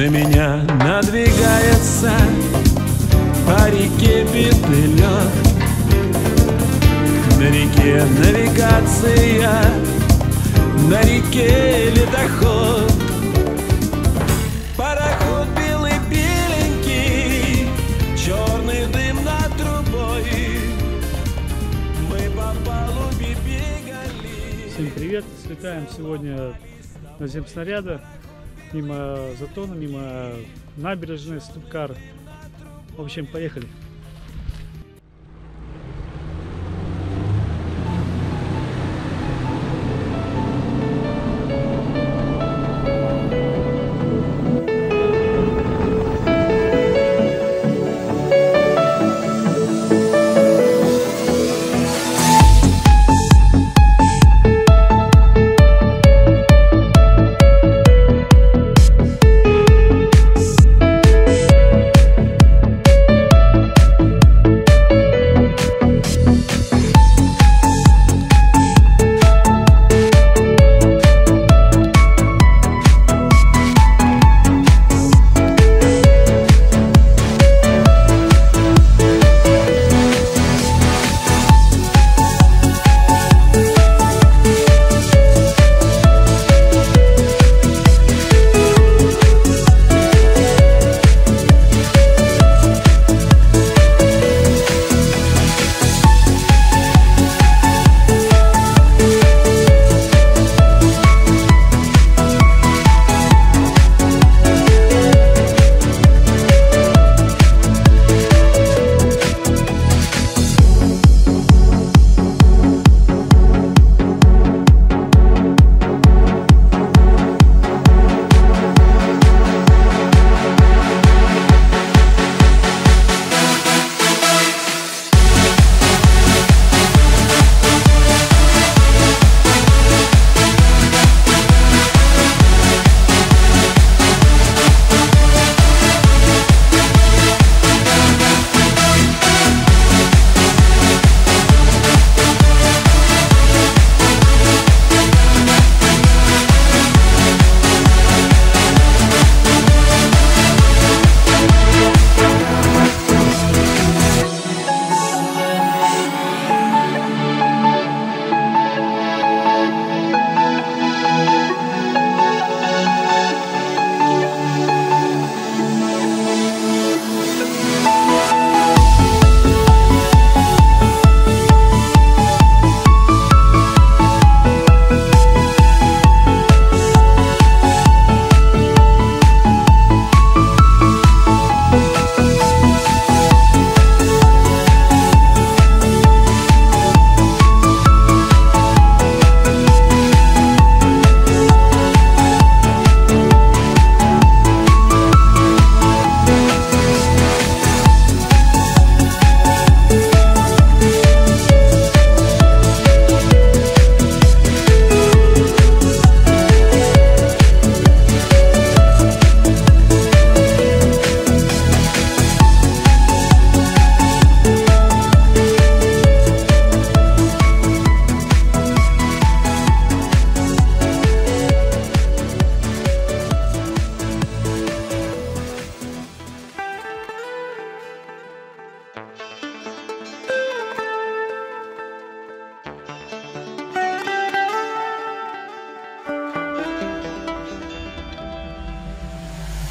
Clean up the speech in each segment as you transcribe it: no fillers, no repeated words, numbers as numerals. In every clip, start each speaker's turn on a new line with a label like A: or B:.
A: На меня надвигается по реке битый лед. На реке навигация, на реке ледоход. Пароход белый беленький, черный дым над трубой. Мы по палубе бегали.
B: Всем привет! Слетаем сегодня на земснаряда. Мимо Затона, мимо набережной Ступкар. В общем, поехали.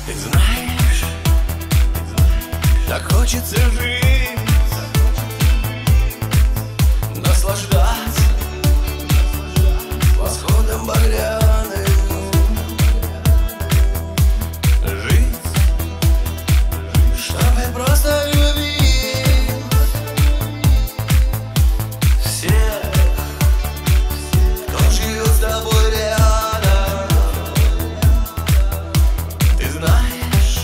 A: Ты знаешь, так хочется жить, наслаждаться восходом багряным, жить, чтобы просто любить всех, кто живет с тобой рядом. Ты знаешь,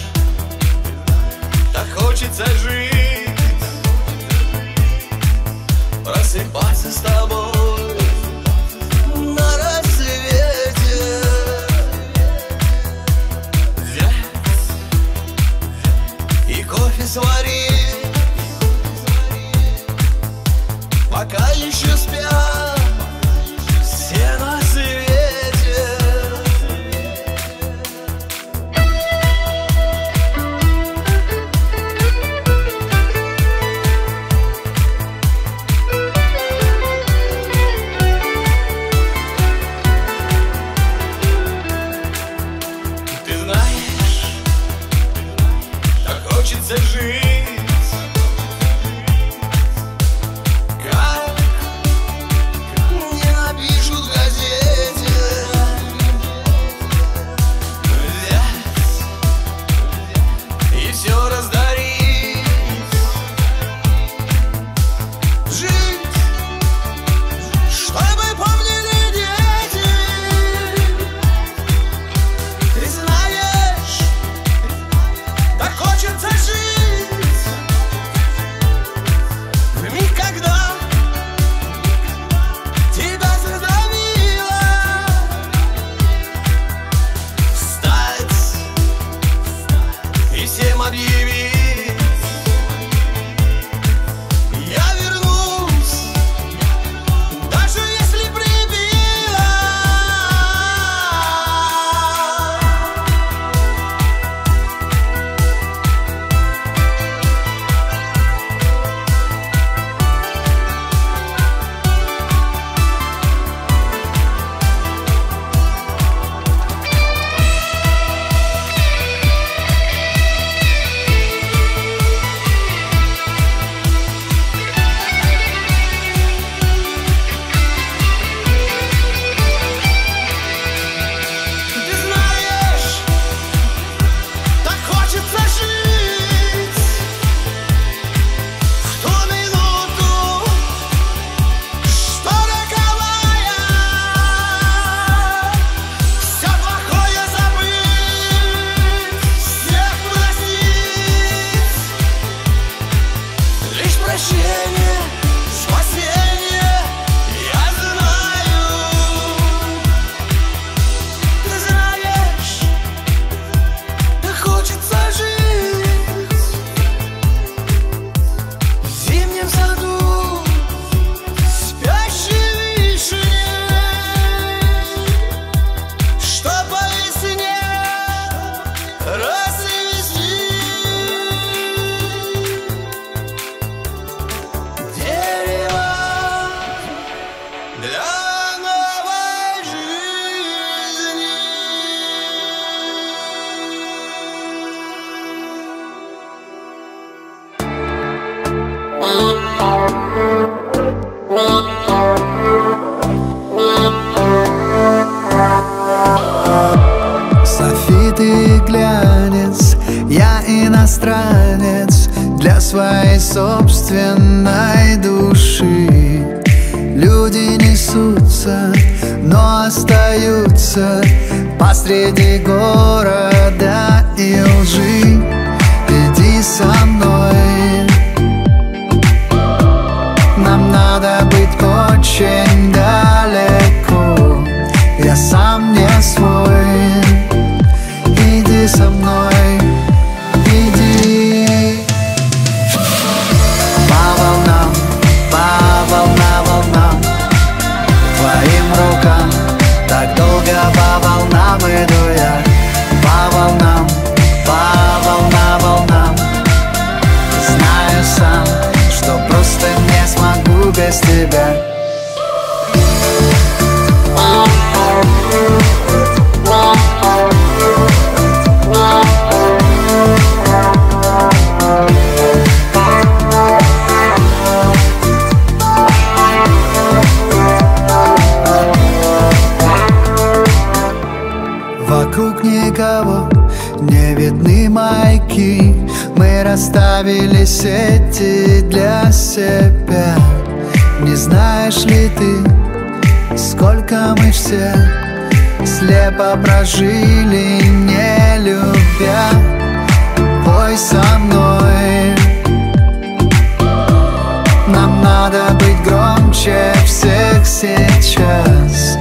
A: так хочется жить, просыпаться с тобой на рассвете, взять и кофе сварить, пока еще спят все на свете. хочется жить, как не напишут в газете, взять и все раздарить, жить, чтобы помнили дети. Ты знаешь, так хочется жить в миг, когда тебя задавило, встать и всем объявить: я вернусь, даже если прибило. Ты знаешь, так хочется жить в ту минуту, что роковая, все плохое забыть, всех простить, лишь прощение, спасение, я знаю. Ты знаешь, так хочется жить в зимнем саду спящей вишни, что по весне расцвести. Дерево для новой жизни.
C: Софит и глянец, я иностранец для своей собственной души. Люди несутся, но остаются посреди города и лжи. Иди со мной, нам надо быть очень далеко. Я сам не свой. Иди со мной, иди. По волнам, волнам, твоим рукам. Так долго по волнам иду я. По волнам, волнам. Знаю сам, что просто не смогу без тебя. Вокруг никого не видны маяки. Мы расставили сети для себя. Не знаешь ли ты, сколько мы все слепо прожили, не любя? Пой со мной, нам надо быть громче всех сейчас.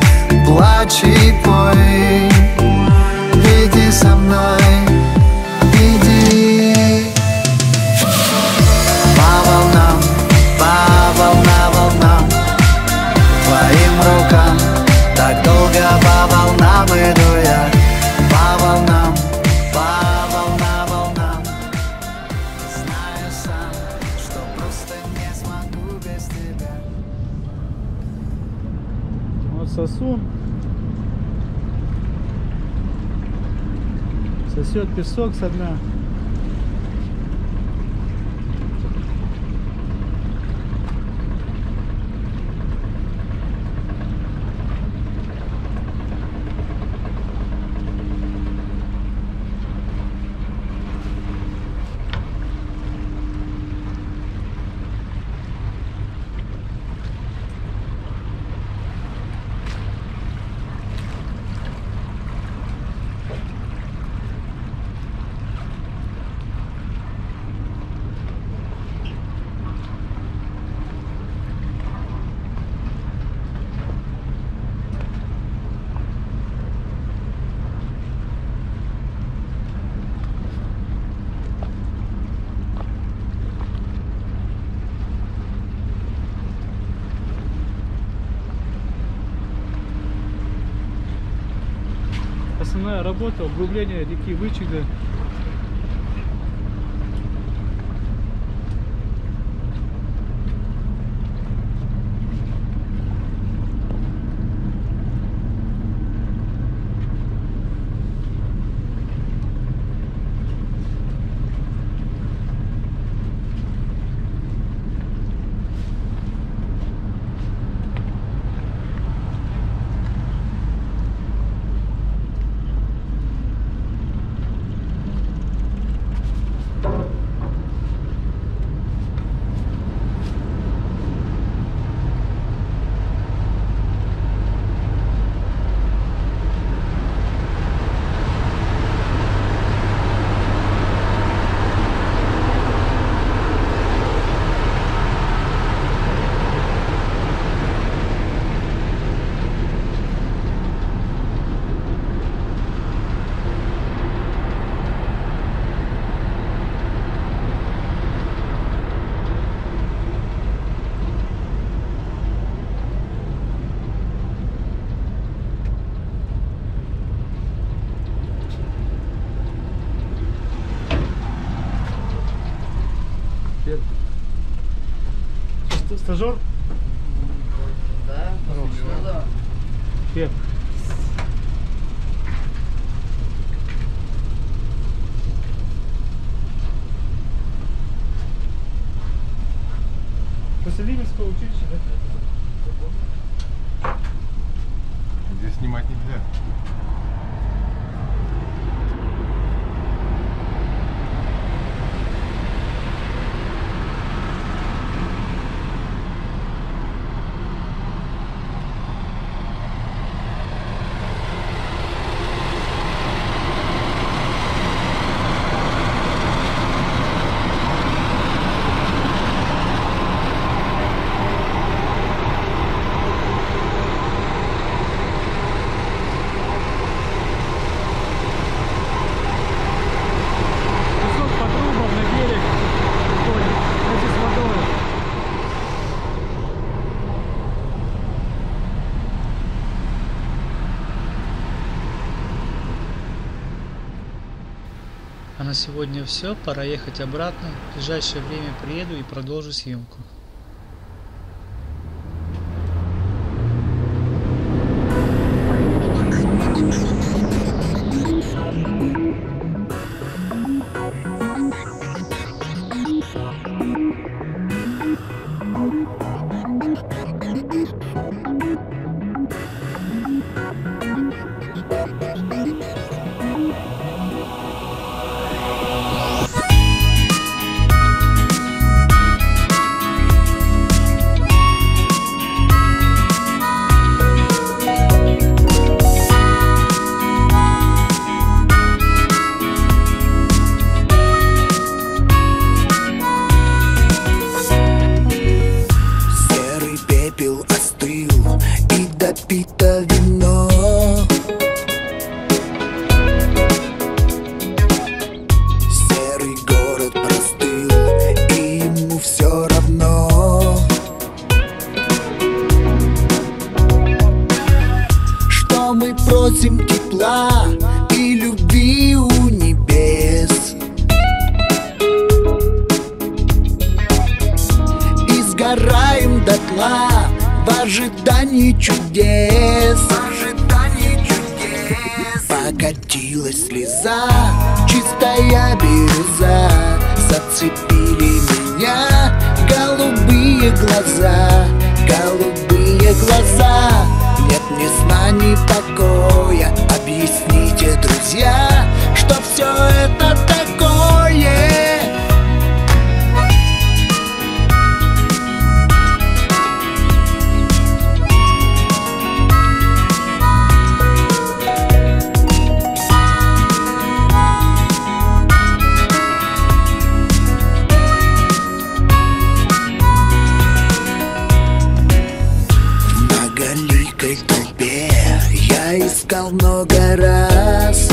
C: Плачь и пой, иди со мной, иди. По волнам, волнам, твоим рукам. Так долго по волнам иду я. По волнам, волнам. Знаю сам, что просто не смогу без тебя.
B: Вот сосу. Сосет песок со дна. основная работа углубление реки Вычегда. Стажер?
D: Да, да.
B: Привет. После Ливенского училища, да?
E: Здесь снимать нельзя.
F: А на сегодня все, пора ехать обратно. В ближайшее время приеду и продолжу съемку.
C: Допито вино. Серый город простыл, и ему все равно, что мы просим тепла и любви у небес, и сгораем дотла в ожидании чудес. Покатилась слеза, чистая бирюза, зацепили меня голубые глаза, голубые глаза. Нет ни сна, ни покоя. Объясните, друзья, что все это такое? Я искал много раз,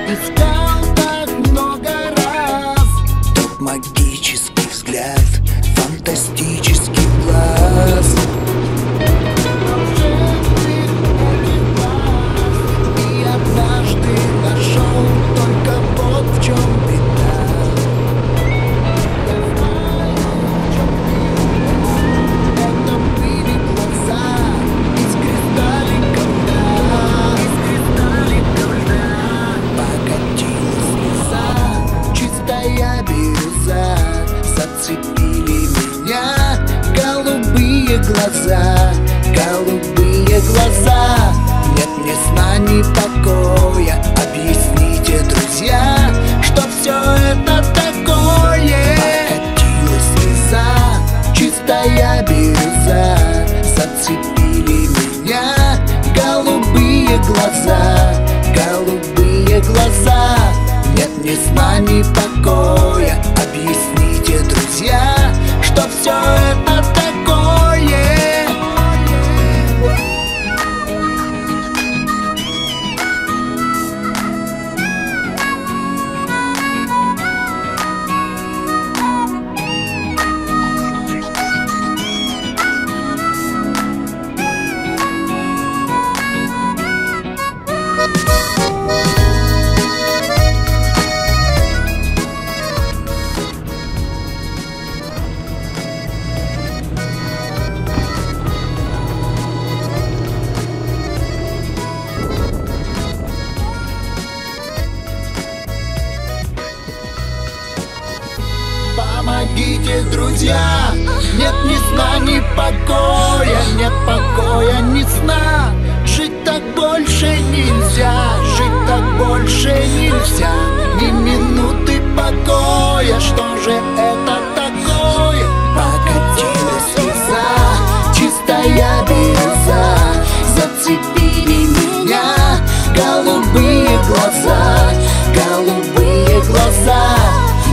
C: искал так много раз. Тот магический взгляд, фантастический глаз, волшебный глаз. И от в чем беда. Это были глаза из кристалликов льда, покатилась слеза, чистая бирюза. Зацепили меня голубые глаза, голубые глаза. Нет ни сна, ни покоя. Объясните, друзья, что все это такое? Покатилась слеза, чистая бирюза. Зацепили меня голубые глаза, голубые глаза. Нет ни сна, ни покоя. Объясните, друзья, что все это такое? Помогите, друзья! Нет ни сна, ни покоя, нет покоя, ни сна. Жить так больше нельзя, жить так больше нельзя. Ни минуты покоя, что же это такое? Покатилась слеза, чистая бирюза. Зацепили меня голубые глаза, голубые глаза.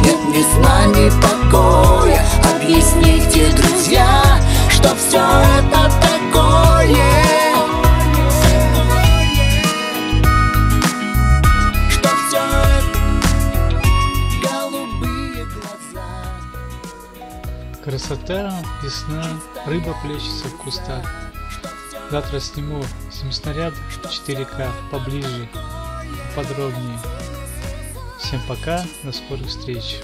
C: Нет ни сна, ни покоя. Объясните, друзья, что все это такое? Что все это голубые глаза.
F: Красота, весна, рыба плещется в кустах. Завтра сниму 7 снарядов 4К поближе, подробнее. Всем пока, до скорых встреч.